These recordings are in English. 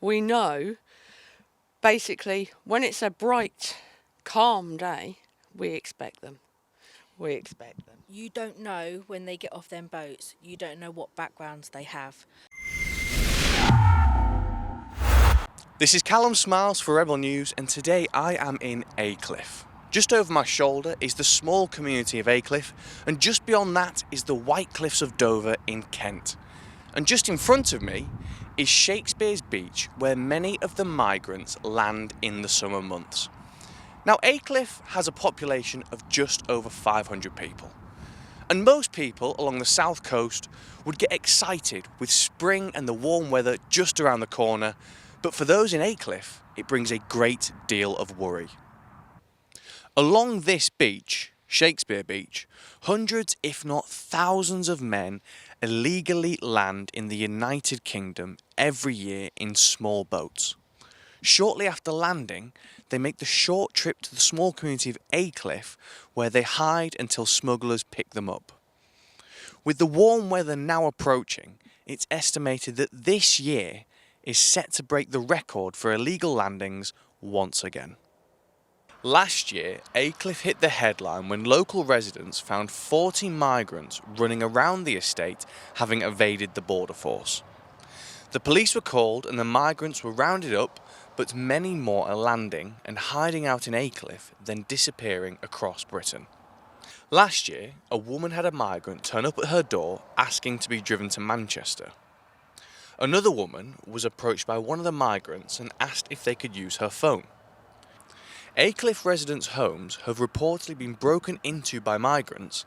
We know, basically, when it's a bright, calm day, we expect them. We expect them. You don't know when they get off them boats. You don't know what backgrounds they have. This is Callum Smiles for Rebel News, and today I am in Aycliffe. Just over my shoulder is the small community of Aycliffe, and just beyond that is the White Cliffs of Dover in Kent. And just in front of me is Shakespeare's Beach, where many of the migrants land in the summer months. Now, Aycliffe has a population of just over 500 people. And most people along the south coast would get excited with spring and the warm weather just around the corner, but for those in Aycliffe, it brings a great deal of worry. Along this beach, Shakespeare Beach, hundreds if not thousands of men illegally land in the United Kingdom every year in small boats. Shortly after landing, they make the short trip to the small community of Aycliffe, where they hide until smugglers pick them up. With the warm weather now approaching, it's estimated that this year is set to break the record for illegal landings once again. Last year, Aycliffe hit the headline when local residents found 40 migrants running around the estate having evaded the border force. The police were called and the migrants were rounded up, but many more are landing and hiding out in Aycliffe, then disappearing across Britain. Last year, a woman had a migrant turn up at her door asking to be driven to Manchester. Another woman was approached by one of the migrants and asked if they could use her phone. Aycliffe residents' homes have reportedly been broken into by migrants,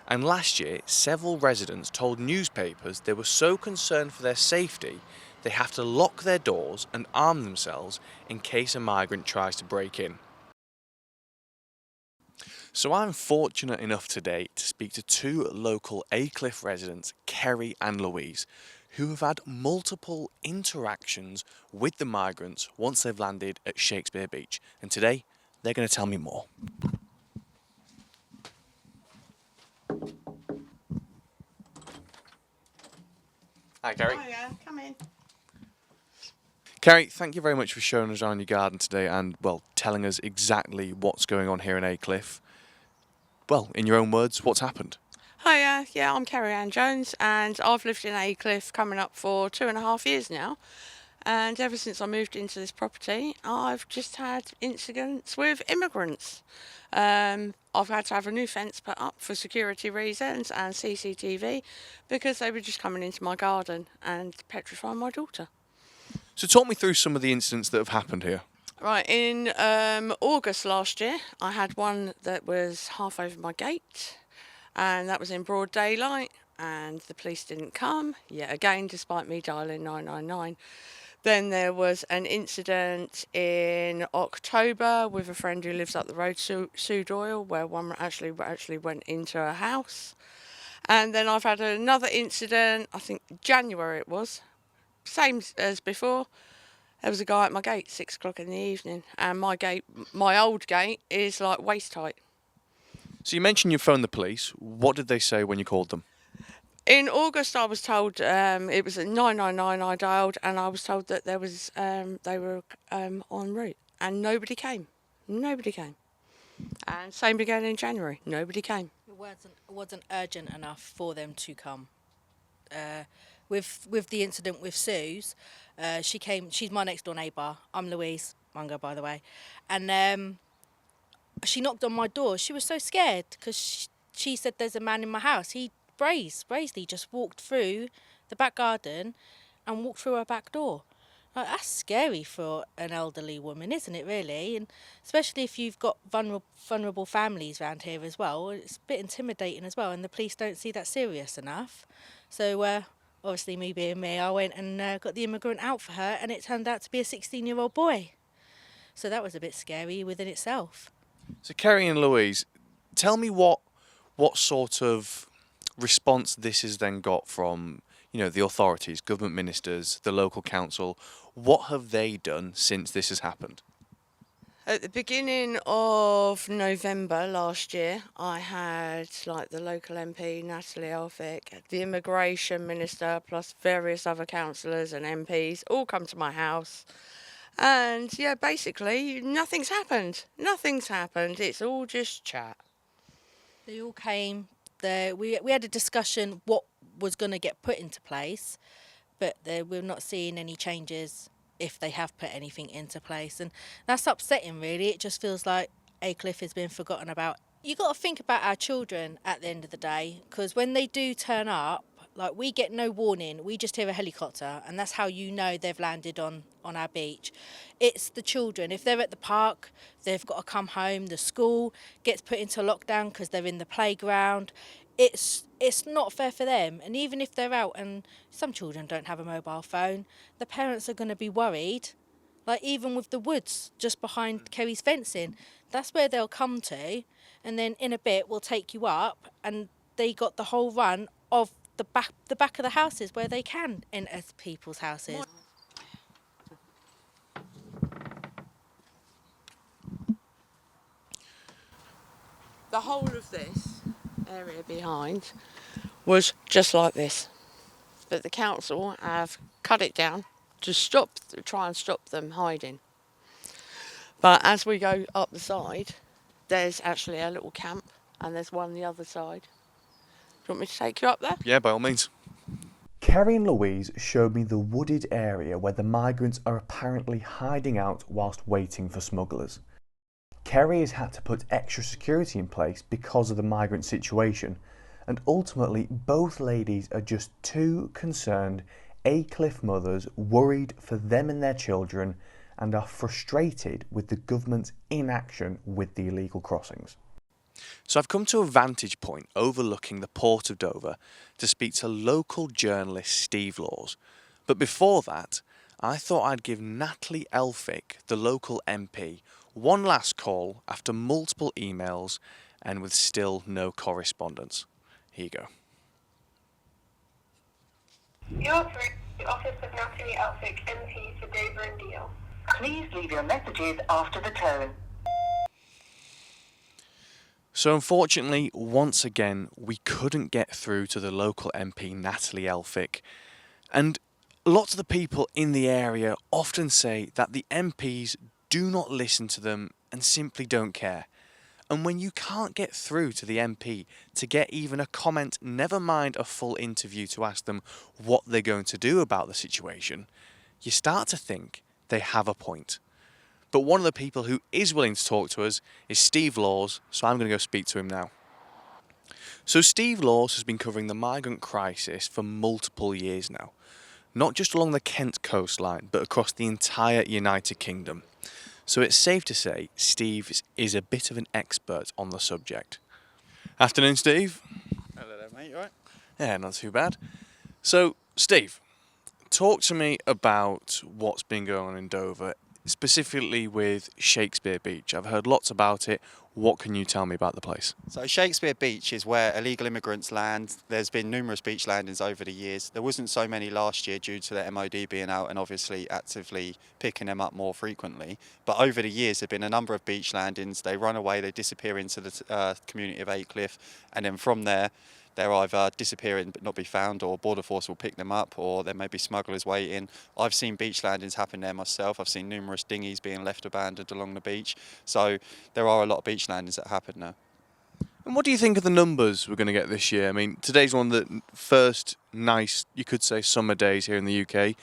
and last year several residents told newspapers they were so concerned for their safety they have to lock their doors and arm themselves in case a migrant tries to break in. So I'm fortunate enough today to speak to two local Aycliffe residents, Kerry and Louise, who have had multiple interactions with the migrants once they've landed at Shakespeare Beach. And today, they're going to tell me more. Hi, Kerry. Hiya, come in. Kerry, thank you very much for showing us around your garden today and, well, telling us exactly what's going on here in Aycliffe. Well, in your own words, what's happened? Hiya, yeah, I'm Kerry Ann Jones, and I've lived in Aycliffe coming up for 2.5 years now. And ever since I moved into this property, I've just had incidents with immigrants. I've had to have a new fence put up for security reasons and CCTV because they were just coming into my garden and petrifying my daughter. So talk me through some of the incidents that have happened here. Right, in August last year, I had one that was half over my gate, and that was in broad daylight, and the police didn't come, yet again, despite me dialing 999. Then there was an incident in October with a friend who lives up the road, Sue Doyle, where one actually went into a house. And then I've had another incident, I think January it was, same as before. There was a guy at my gate 6 o'clock in the evening, and my old gate is like waist height. So you mentioned you phoned the police. What did they say when you called them? In August, I was told it was at 999 I dialed, and I was told that there was they were en route, and nobody came. Nobody came. And same again in January. Nobody came. It wasn't urgent enough for them to come. With the incident with Sue's, she came. She's my next door neighbour. I'm Louise Mungo, by the way, and she knocked on my door. She was so scared because she said there's a man in my house. He brazedly just walked through the back garden and walked through her back door. Like, that's scary for an elderly woman, isn't it, really? And especially if you've got vulnerable families around here as well. It's a bit intimidating as well, and the police don't see that serious enough. So, obviously, me being me, I went and got the immigrant out for her, and it turned out to be a 16-year-old boy. So that was a bit scary within itself. So Kerry and Louise, tell me what sort of response this has then got from, the authorities, government ministers, the local council. What have they done since this has happened? At the beginning of November last year, I had like the local MP, Natalie Elphick, the immigration minister, plus various other councillors and MPs all come to my house. And yeah, basically, nothing's happened. Nothing's happened. It's all just chat. They all came. We had a discussion what was going to get put into place, but we're not seeing any changes if they have put anything into place, and that's upsetting. Really, it just feels like Aycliffe has been forgotten about. You got to think about our children at the end of the day, because when they do turn up, like we get no warning, we just hear a helicopter, and that's how you know they've landed on our beach. It's the children. If they're at the park, they've got to come home. The school gets put into lockdown because they're in the playground. It's not fair for them. And even if they're out, and some children don't have a mobile phone, the parents are going to be worried. Like even with the woods just behind Kerry's fencing, that's where they'll come to, and then in a bit we'll take you up, and they got the whole run of the back of the houses where they can enter people's houses. The whole of this area behind was just like this. But the council have cut it down to try and stop them hiding. But as we go up the side, there's actually a little camp, and there's one on the other side. Do you want me to take you up there? Yeah, by all means. Kerry and Louise showed me the wooded area where the migrants are apparently hiding out whilst waiting for smugglers. Kerry has had to put extra security in place because of the migrant situation, and ultimately both ladies are just two concerned Aycliffe mothers worried for them and their children, and are frustrated with the government's inaction with the illegal crossings. So I've come to a vantage point overlooking the Port of Dover to speak to local journalist Steve Laws. But before that, I thought I'd give Natalie Elphick, the local MP, one last call after multiple emails and with still no correspondence. Here you go. You're through the office of Natalie Elphick, MP for Dover and Deal. Please leave your messages after the tone. So unfortunately, once again, we couldn't get through to the local MP, Natalie Elphick. And lots of the people in the area often say that the MPs do not listen to them and simply don't care. And when you can't get through to the MP to get even a comment, never mind a full interview to ask them what they're going to do about the situation, you start to think they have a point. But one of the people who is willing to talk to us is Steve Laws, so I'm going to go speak to him now. So Steve Laws has been covering the migrant crisis for multiple years now, not just along the Kent coastline, but across the entire United Kingdom. So it's safe to say Steve is a bit of an expert on the subject. Afternoon, Steve. Hello there, mate. You alright? Yeah, not too bad. So, Steve, talk to me about what's been going on in Dover, specifically with Shakespeare Beach. I've heard lots about it. What can you tell me about the place? So Shakespeare Beach is where illegal immigrants land. There's been numerous beach landings over the years. There wasn't so many last year due to the MOD being out and obviously actively picking them up more frequently. But over the years, there have been a number of beach landings. They run away, they disappear into the community of Aycliffe, and then from there, they're either disappearing but not be found, or Border Force will pick them up, or there may be smugglers waiting. I've seen beach landings happen there myself. I've seen numerous dinghies being left abandoned along the beach. So there are a lot of beach landings that happen now. And what do you think of the numbers we're going to get this year? I mean, today's one of the first nice, you could say, summer days here in the UK.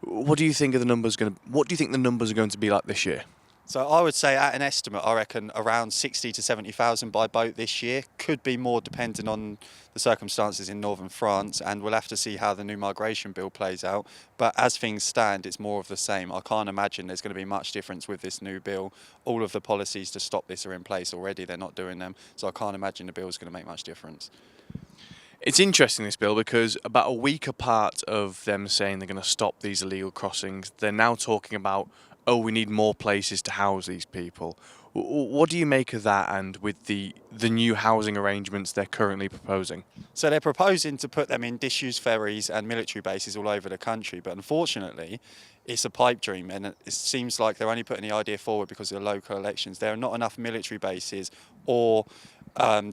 What do you think of the numbers what do you think the numbers are going to be like this year? So I would say at an estimate, I reckon around 60 to 70,000 by boat this year. Could be more depending on the circumstances in northern France, and we'll have to see how the new migration bill plays out. But as things stand, it's more of the same. I can't imagine there's going to be much difference with this new bill. All of the policies to stop this are in place already. They're not doing them. So I can't imagine the bill is going to make much difference. It's interesting, this bill, because about a week apart of them saying they're going to stop these illegal crossings, they're now talking about, oh, we need more places to house these people. What do you make of that, and with the new housing arrangements they're currently proposing? So they're proposing to put them in disused ferries and military bases all over the country, but unfortunately it's a pipe dream, and it seems like they're only putting the idea forward because of the local elections. There are not enough military bases or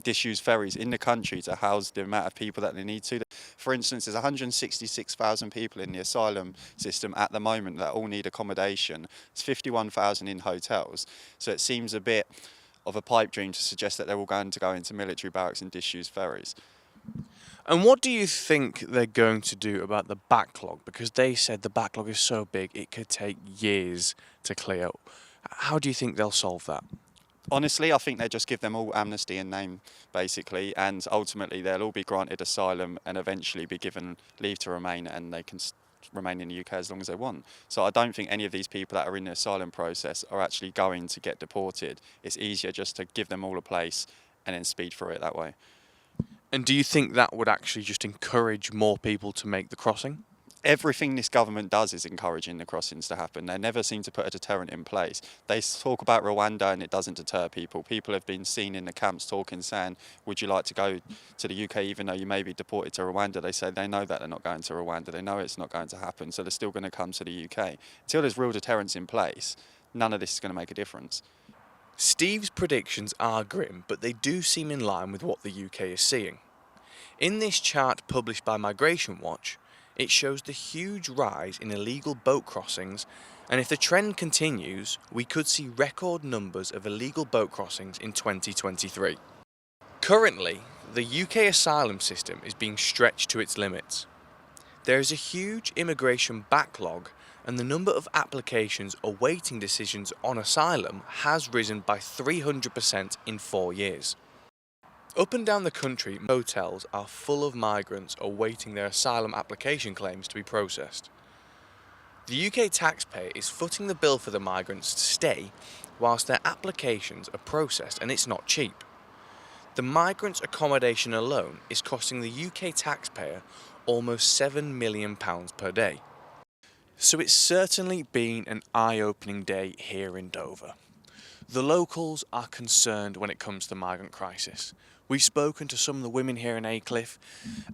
disused ferries in the country to house the amount of people that they need to. For instance, there's 166,000 people in the asylum system at the moment that all need accommodation. It's 51,000 in hotels, so it seems a bit of a pipe dream to suggest that they're all going to go into military barracks and disused ferries. And what do you think they're going to do about the backlog? Because they said the backlog is so big it could take years to clear. How do you think they'll solve that? Honestly, I think they just give them all amnesty in name, basically, and ultimately they'll all be granted asylum and eventually be given leave to remain, and they can remain in the UK as long as they want. So I don't think any of these people that are in the asylum process are actually going to get deported. It's easier just to give them all a place and then speed through it that way. And do you think that would actually just encourage more people to make the crossing? Everything this government does is encouraging the crossings to happen. They never seem to put a deterrent in place. They talk about Rwanda and it doesn't deter people. People have been seen in the camps talking, saying, would you like to go to the UK even though you may be deported to Rwanda? They say they know that they're not going to Rwanda. They know it's not going to happen, so they're still going to come to the UK. Until there's real deterrence in place, none of this is going to make a difference. Steve's predictions are grim, but they do seem in line with what the UK is seeing. In this chart published by Migration Watch, it shows the huge rise in illegal boat crossings, and if the trend continues, we could see record numbers of illegal boat crossings in 2023. Currently, the UK asylum system is being stretched to its limits. There is a huge immigration backlog, and the number of applications awaiting decisions on asylum has risen by 300% in 4 years. Up and down the country, hotels are full of migrants awaiting their asylum application claims to be processed. The UK taxpayer is footing the bill for the migrants to stay whilst their applications are processed, and it's not cheap. The migrants' accommodation alone is costing the UK taxpayer almost £7 million per day. So it's certainly been an eye-opening day here in Dover. The locals are concerned when it comes to the migrant crisis. We've spoken to some of the women here in Aycliffe,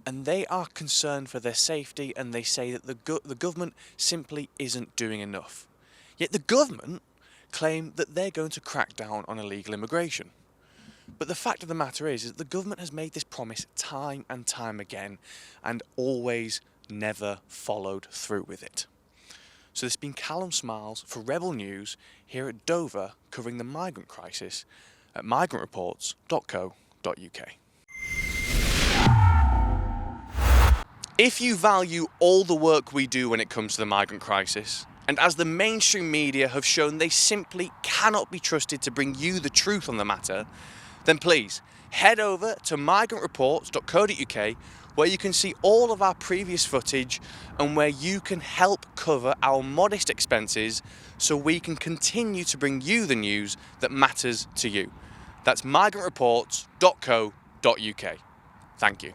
and they are concerned for their safety, and they say that the government simply isn't doing enough. Yet the government claim that they're going to crack down on illegal immigration. But the fact of the matter is that the government has made this promise time and time again, and always never followed through with it. So this has been Callum Smiles for Rebel News here at Dover, covering the migrant crisis at migrantreports.co.uk. If you value all the work we do when it comes to the migrant crisis, and as the mainstream media have shown they simply cannot be trusted to bring you the truth on the matter, then please head over to migrantreports.co.uk, where you can see all of our previous footage and where you can help cover our modest expenses so we can continue to bring you the news that matters to you. That's migrantreports.co.uk. Thank you.